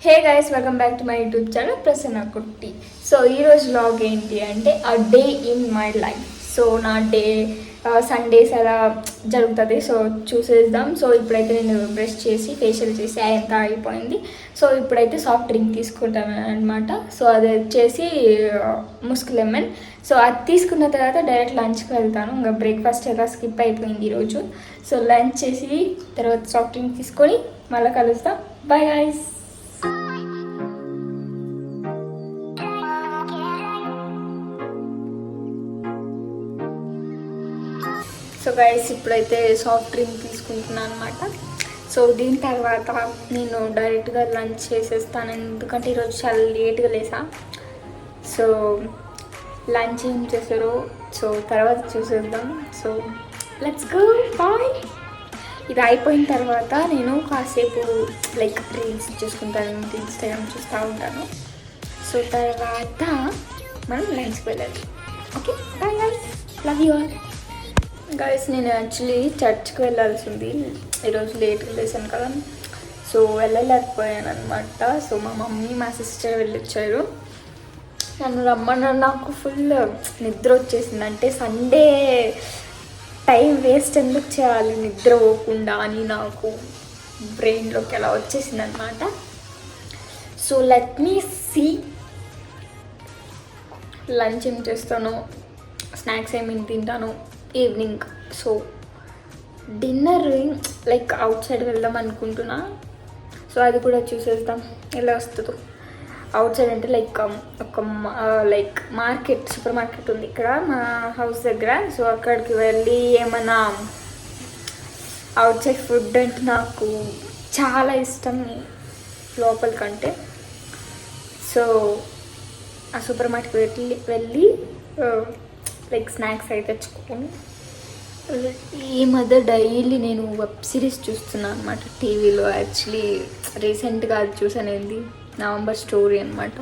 Hey guys, welcome back to my YouTube channel Prasanna కుట్టి. So ఈరోజు vlog ఏంటి అంటే అ day in my life. So నా డే సండేస్ ఎలా జరుగుతుంది సో చూసేద్దాం. సో ఇప్పుడైతే నేను బ్రష్ చేసి ఫేషియల్ చేసి అంతా అయిపోయింది. సో ఇప్పుడైతే సాఫ్ట్ డ్రింక్ తీసుకుంటాను అనమాట. సో అది వచ్చేసి ముస్క్ లెమన్. సో అది తీసుకున్న తర్వాత డైరెక్ట్ లంచ్కి వెళ్తాను. ఇంకా బ్రేక్ఫాస్ట్ ఎలా స్కిప్ అయిపోయింది ఈరోజు. సో లంచ్ చేసి తర్వాత సాఫ్ట్ డ్రింక్ తీసుకొని మళ్ళీ కలుస్తాం. Bye guys. సో గైస్ ఇప్పుడైతే సాఫ్ట్ డ్రింక్ తీసుకుంటున్నాను అనమాట. సో దీని తర్వాత నేను డైరెక్ట్గా లంచ్ చేసేస్తాను, ఎందుకంటే ఈరోజు చాలా లేట్గా లేసా. సో లంచ్ ఏం చేశారో సో తర్వాత చూసేద్దాం. So let's go, bye. ఇది అయిపోయిన తర్వాత నేను కాసేపు లైక్ రీల్స్ చూసుకుంటాను, ఇన్స్టాగ్రామ్ చూస్తూ ఉంటాను. సో తర్వాత మనం లంచ్కి వెళ్ళాలి. Okay, bye guys, love you all. Guys నేను యాక్చువల్లీ చర్చ్కి వెళ్ళాల్సింది, ఈరోజు లేట్గా లేసాను కదా, సో వెళ్ళలేకపోయాను అనమాట. సో మా మమ్మీ మా సిస్టర్ వెళ్ళొచ్చారు, నన్ను రమ్మన్నాను. నాకు ఫుల్ నిద్ర వచ్చేసింది. అంటే సండే టైం వేస్ట్ ఎందుకు చేయాలి నిద్ర పోకుండా అని నాకు బ్రెయిన్లోకి ఎలా వచ్చేసింది అనమాట. So let me see lunch ఏం చేస్తాను, స్నాక్స్ ఏమేమి తింటాను evening. So dinner like outside వెళ్దాం అనుకుంటున్నా. సో అది కూడా చూసేద్దాం ఎలా వస్తుందో. అవుట్ సైడ్ అంటే లైక్ ఒక లైక్ మార్కెట్, సూపర్ మార్కెట్ ఉంది ఇక్కడ మా హౌస్ దగ్గర. సో అక్కడికి వెళ్ళి ఏమన్నా అవుట్ సైడ్ ఫుడ్ అంటే నాకు చాలా ఇష్టం లోపల కంటే. సో ఆ సూపర్ మార్కెట్ వెళ్ళి లైక్ స్నాక్స్ అయితే తెచ్చుకొని. ఈ మధ్య డైలీ నేను వెబ్ సిరీస్ చూస్తున్నాను అనమాట టీవీలో. యాక్చువల్లీ రీసెంట్గా అది చూసాను, ఏంది నవంబర్ స్టోరీ అనమాట.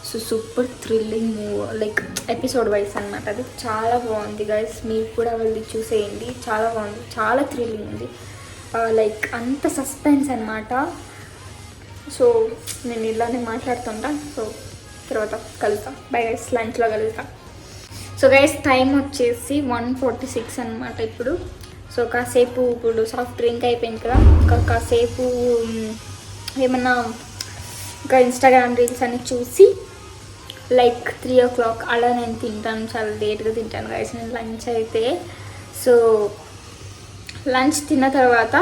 So super thrilling like episode wise అనమాట. అది చాలా బాగుంది గైస్, మీరు కూడా వెళ్ళి చూసేయండి. చాలా బాగుంది, చాలా థ్రిల్లింగ్ ఉంది, లైక్ అంత సస్పెన్స్ అనమాట. సో నేను ఇలానే మాట్లాడుతుంటా. సో తర్వాత కలుద్దాం, బై గైస్, లంచ్లో కలుద్దాం. సో గైస్ టైం వచ్చేసి 1:46 అనమాట ఇప్పుడు. సో కాసేపు ఇప్పుడు సాఫ్ట్ డ్రింక్ అయిపోయింది కదా, ఇంకా కాసేపు ఏమన్నా ఇంకా ఇన్స్టాగ్రామ్ రీల్స్ అన్ని చూసి లైక్ 3 o'clock అలా నేను తింటాను. చాలా లేట్గా తింటాను గైస్ నేను లంచ్ అయితే. సో లంచ్ తిన్న తర్వాత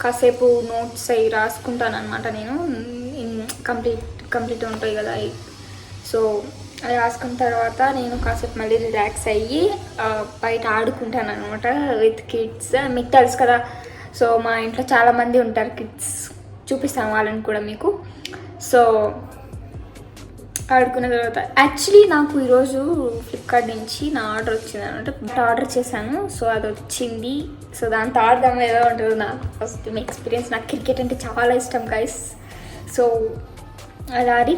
కాసేపు నోట్స్ అవి రాసుకుంటాను అనమాట. నేను కంప్లీట్ ఉంటాయి కదా. సో అది రాసుకున్న తర్వాత నేను కాసేపు మళ్ళీ రిలాక్స్ అయ్యి బయట ఆడుకుంటాను అనమాట విత్ కిడ్స్. మీకు తెలుసు కదా, సో మా ఇంట్లో చాలామంది ఉంటారు కిడ్స్, చూపిస్తాను వాళ్ళని కూడా మీకు. సో ఆడుకున్న తర్వాత యాక్చువల్లీ నాకు ఈరోజు ఫ్లిప్కార్ట్ నుంచి నా ఆర్డర్ వచ్చింది అనమాట. ఆర్డర్ చేశాను, సో అది వచ్చింది. సో దాంతో ఆడదాం ఏదో ఉంటుంది. నాకు ఫస్ట్ మీ ఎక్స్పీరియన్స్, నాకు క్రికెట్ అంటే చాలా ఇష్టం గైస్. సో అది ఆడి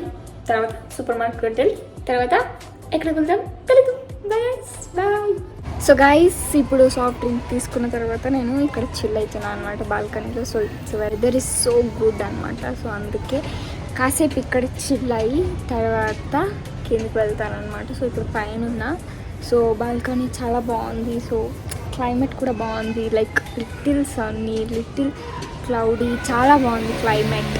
తర్వాత సూపర్ మార్కెట్ వెళ్ళి తర్వాత ఎక్కడికి వెళ్దాం తెలీదు. బాయ్. సో గైస్ ఇప్పుడు సాఫ్ట్ డ్రింక్ తీసుకున్న తర్వాత నేను ఇక్కడ చిల్ అవుతున్నాను అనమాట బాల్కనీలో. So it's weather is so good అనమాట. సో అందుకే కాసేపు ఇక్కడ చిల్ అయ్యి తర్వాత కిందకి వెళ్తాను అనమాట. సో ఇప్పుడు పైన ఉన్నా. సో బాల్కనీ చాలా బాగుంది. సో క్లైమేట్ కూడా బాగుంది, like little Sunny, little cloudy, చాలా బాగుంది క్లైమేట్.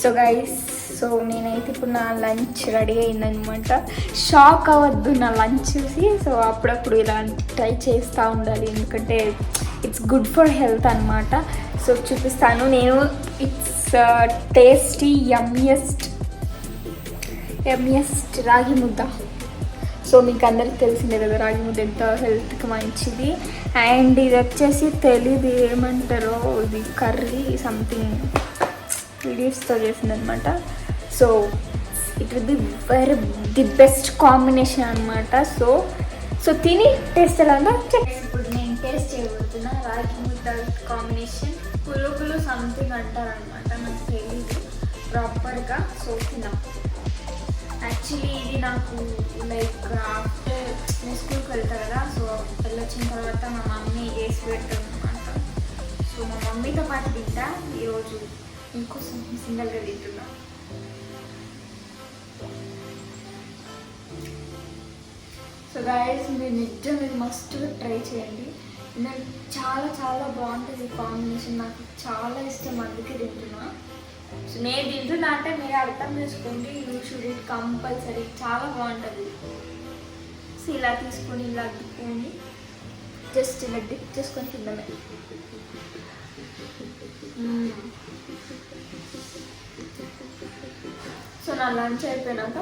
సో గైస్ సో నేనైతే ఇప్పుడు నా లంచ్ రెడీ అయిందనమాట. షాక్ అవ్వద్దు నా లంచ్ చూసి. సో అప్పుడప్పుడు ఇలా ట్రై చేస్తూ ఉండాలి, ఎందుకంటే ఇట్స్ గుడ్ ఫర్ హెల్త్ అనమాట. సో చూపిస్తాను నేను. ఇట్స్ టేస్టీ యమ్మియెస్ట్ రాగి ముద్ద. సో మీకు అందరికి తెలిసిందే కదా రాగి ముద్ద ఎంత హెల్త్కి మంచిది. అండ్ ఇది వచ్చేసి తెలీదు ఏమంటారో, ఇది కర్రీ సంథింగ్ పీడిఎఫ్స్తో చేసిందనమాట. So it will be very the best combination అనమాట. సో తిని టేస్ట్ ఎలా ఉందో చెక్. ఇప్పుడు నేను టేస్ట్ చేయబోతున్నా రాగి ముద్ద కాంబినేషన్. పులుగులు సంథింగ్ అంటారనమాట, నాకు తెలీదు ప్రాపర్గా. సో తిన్నాం. యాక్చువల్లీ ఇది నాకు లైక్ ఆఫ్టర్ నేను స్కూల్కి వెళ్తా కదా, సో వెళ్ళొచ్చిన తర్వాత మా మమ్మీ వేసి పెట్టాను అనమాట. సో మా మమ్మీతో పాటు తింటా. ఈరోజు ఇంకోసం సింగల్గా తింటున్నా. సో గాయస్, మీరు నిజంగా ఇది మస్ట్ ట్రై చేయండి. నేను చాలా చాలా బాగుంటుంది కాంబినేషన్, నాకు చాలా ఇష్టం, అందుకే తింటున్నా. సో నేను తింటున్నా అంటే మీరు అర్థం చేసుకోండి, యూ షుడ్ ఇట్ కంపల్సరీ, చాలా బాగుంటుంది. సో ఇలా తీసుకొని ఇలా అద్దుకొని జస్ట్ ఇలా డిప్ చేసుకొని తిందామే. సో నా లంచ్ అయిపోయినాక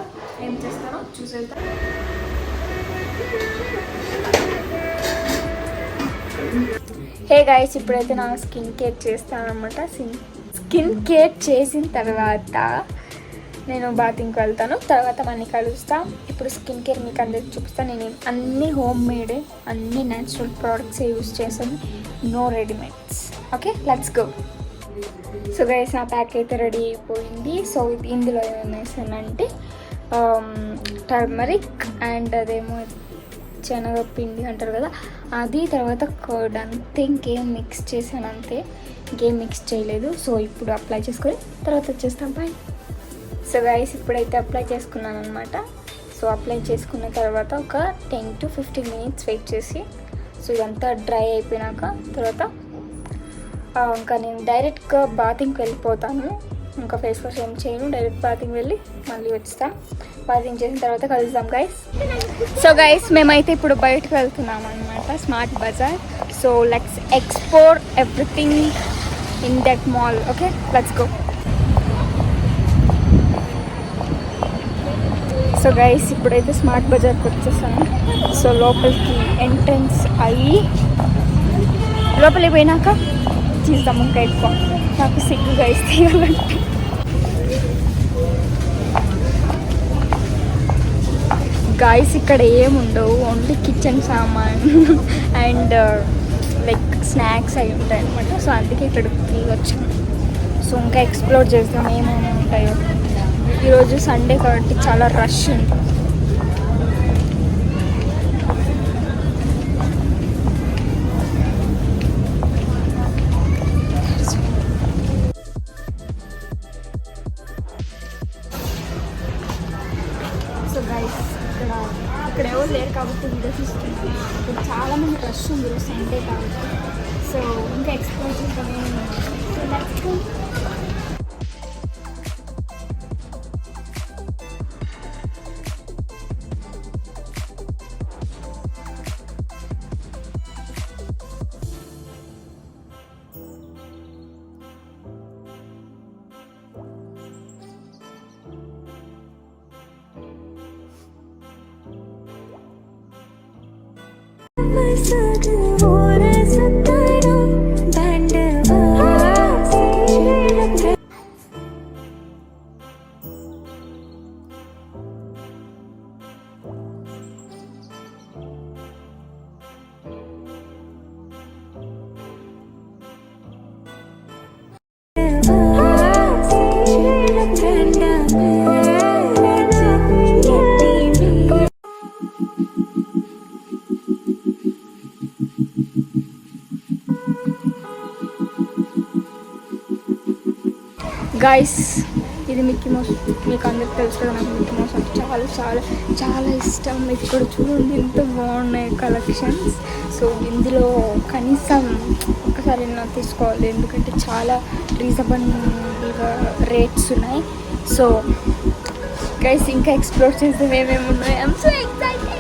ఏం చేస్తానో చూసేద్దాం. హే గైస్, ఇప్పుడైతే నా స్కిన్ కేర్ చేస్తాను అనమాట. స్కిన్ కేర్ చేసిన తర్వాత నేను బాతింగ్కి వెళ్తాను, తర్వాత మళ్ళీ కలుస్తాం. ఇప్పుడు స్కిన్ కేర్ మీకు అందరికి చూపిస్తాను. నేను అన్ని హోమ్ మేడ్, అన్ని న్యాచురల్ ప్రోడక్ట్స్ యూస్ చేస్తాను, no readymades. Okay, let's go. So guys, నా ప్యాక్ అయితే రెడీ అయిపోయింది. సో ఇందులో ఏమేమి వేసానంటే టర్మరిక్ అండ్ అదేమో శనగపిండి అంటారు కదా అది, తర్వాత కర్డ్, అంతే. ఇంకేం మిక్స్ చేశాను అంతే, ఇంకేం మిక్స్ చేయలేదు. సో ఇప్పుడు అప్లై చేసుకొని తర్వాత వచ్చేస్తాం. బాయ్. సో గైస్, ఇప్పుడైతే అప్లై చేసుకున్నాను అనమాట. సో అప్లై చేసుకున్న తర్వాత ఒక 10 to 15 minutes వెయిట్ చేసి, సో ఇదంతా డ్రై అయిపోయినాక తర్వాత ఇంకా నేను డైరెక్ట్గా బాతింగ్కి వెళ్ళిపోతాను. ఇంకా ఫేస్ వాష్ ఏం చేయను, డైరెక్ట్ బాతింగ్ వెళ్ళి మళ్ళీ వచ్చేస్తాం. బాతింగ్ చేసిన తర్వాత కలుద్దాం గైస్. సో గైస్, మేమైతే ఇప్పుడు బయటకు వెళ్తున్నాం అనమాట, Smart Bazaar. So let's explore everything in that mall. Okay, let's go. So guys, ఇప్పుడైతే స్మార్ట్ బజార్కి వచ్చేసాను. సో లోపలికి ఎంట్రన్స్ అయ్యి లోపలికి పోయినాక తీద్దాం. ఇంకా ఎక్కువ నాకు సిగ్గుగా ఇస్తాయాలంటే. గాయస్, ఇక్కడ ఏముండవు, ఓన్లీ కిచెన్ సామాన్ అండ్ లైక్ స్నాక్స్ అవి ఉంటాయి అనమాట. సో అందుకే ఇక్కడికి వచ్చాను. సో ఇంకా ఎక్స్ప్లోర్ చేద్దాం ఏమేమి ఉంటాయో. ఈరోజు సండే కాబట్టి చాలా రష్ ఉంది. సో గైస్, ఇక్కడ ఎవరు లేరు కాబట్టి వీడియోస్ ఇస్తున్నాను. ఇక్కడ చాలామంది రష్ ఉంది ఈరోజు సండే కాబట్టి. సో ఇంకా ఎక్స్ప్లోర్ చేద్దాం ఏమి. So let's go. గాయస్, ఇది మిక్కీ మౌస్. మీకు అందరికి తెలుసు కదా, నాకు మిక్కీ మౌస్ అంటే చాలా చాలా చాలా ఇష్టం. ఇక్కడ చూడండి ఎంత బాగున్నాయి కలెక్షన్స్. సో ఇందులో కనీసం ఒకసారి నా తీసుకోవాలి, ఎందుకంటే చాలా రీజనబుల్గా రేట్స్ ఉన్నాయి. సో గైస్, ఇంకా ఎక్స్ప్లోర్ చేస్తే ఏమేమి ఉన్నాయి. I'm so excited.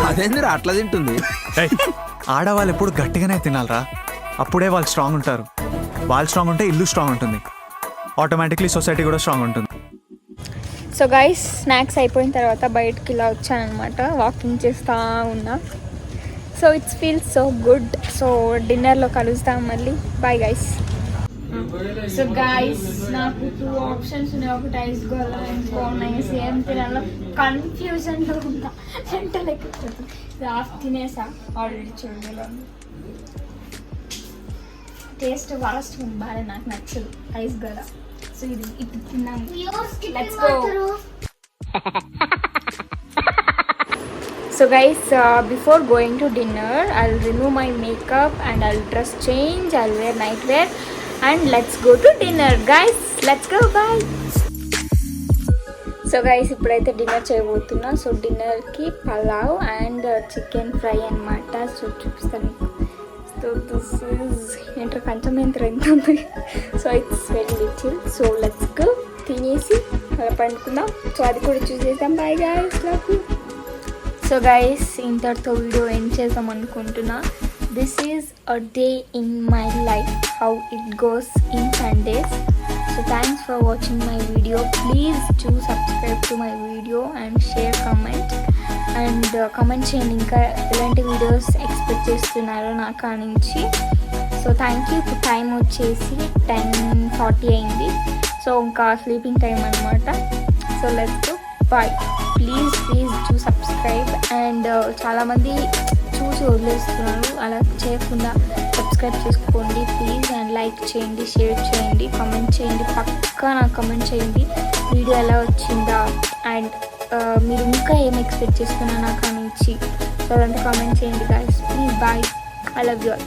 అదేందిరా అట్లా తింటుంది? ఆడవాళ్ళు ఎప్పుడు గట్టిగానే తినాలరా, అప్పుడే వాళ్ళు స్ట్రాంగ్ ఉంటారు. వాళ్ళు స్ట్రాంగ్ ఉంటే ఇల్లు స్ట్రాంగ్ ఉంటుంది, ఆటోమేటిక్లీ సొసైటీ కూడా స్ట్రాంగ్ ఉంటుంది. సో గైస్ స్నాక్స్ అయిపోయిన తర్వాత బయటకి ఇలా వచ్చానమాట, వాకింగ్ చేస్తూ ఉన్నా. So it's feels so good. So డిన్నర్లో కలుస్తాం మళ్ళీ. Bye guys. సో గైస్ నాకు 2 ఆప్షన్స్ ఉన్నాయి, ఒకటి ఐస్ గోలా ఇంకో నైస్. ఏం తినాలో కన్ఫ్యూజన్లో ఉంటా, వెంటనే హాఫ్ తినేసా ఆల్రెడీ. చూడలో టేస్ట్ వరస్ట్ బాగా నాకు నచ్చదు ఐస్ గోలా. సో ఇది ఇప్పుడు తిన్నాము. Let's go. So guys, before going to dinner, I'll remove my makeup and I'll dress change, I'll wear nightwear and let's go to dinner guys. Let's go, bye. So guys, ఇప్పుడైతే dinner చేయబోతున్నా. So డిన్నర్కి pulao and chicken fry అన్నమాట. So చూపిస్తాను. So this is ఏంటో కొంచెం ఎంత ఉంది. So it's very little. So let's go. తినేసి అలా పండుకుందాం. సో అది కూడా చూసేద్దాం. Bye guys, love you. So guys ఇంతటితో వీడియో ఎండ్ చేద్దాం అనుకుంటున్నా. This is a day in my life, how it goes in Sundays. So thanks for watching my video. Please to subscribe to my video and share, comment and comment చేయండి ఇంకా ఎలాంటి videos expect చేస్తున్నారో నా కానించి. So thank you. ఇప్పుడు time వచ్చేసి 10:40 అయింది. So ఇంకా స్లీపింగ్ టైం అనమాట. So let's go. Bye. Please to subscribe. And చాలామంది చూసి వదిలేస్తున్నారు, అలా చేయకుండా సబ్స్క్రైబ్ చేసుకోండి ప్లీజ్. అండ్ లైక్ చేయండి, షేర్ చేయండి, కామెంట్ చేయండి. పక్కా నాకు కామెంట్ చేయండి వీడియో ఎలా వచ్చిందా అండ్ మీరు ఇంకా ఏం ఎక్స్పెక్ట్ చేస్తున్నా నాకు నుంచి. సో అదంతా కామెంట్ చేయండి guys please. Bye. I love you all.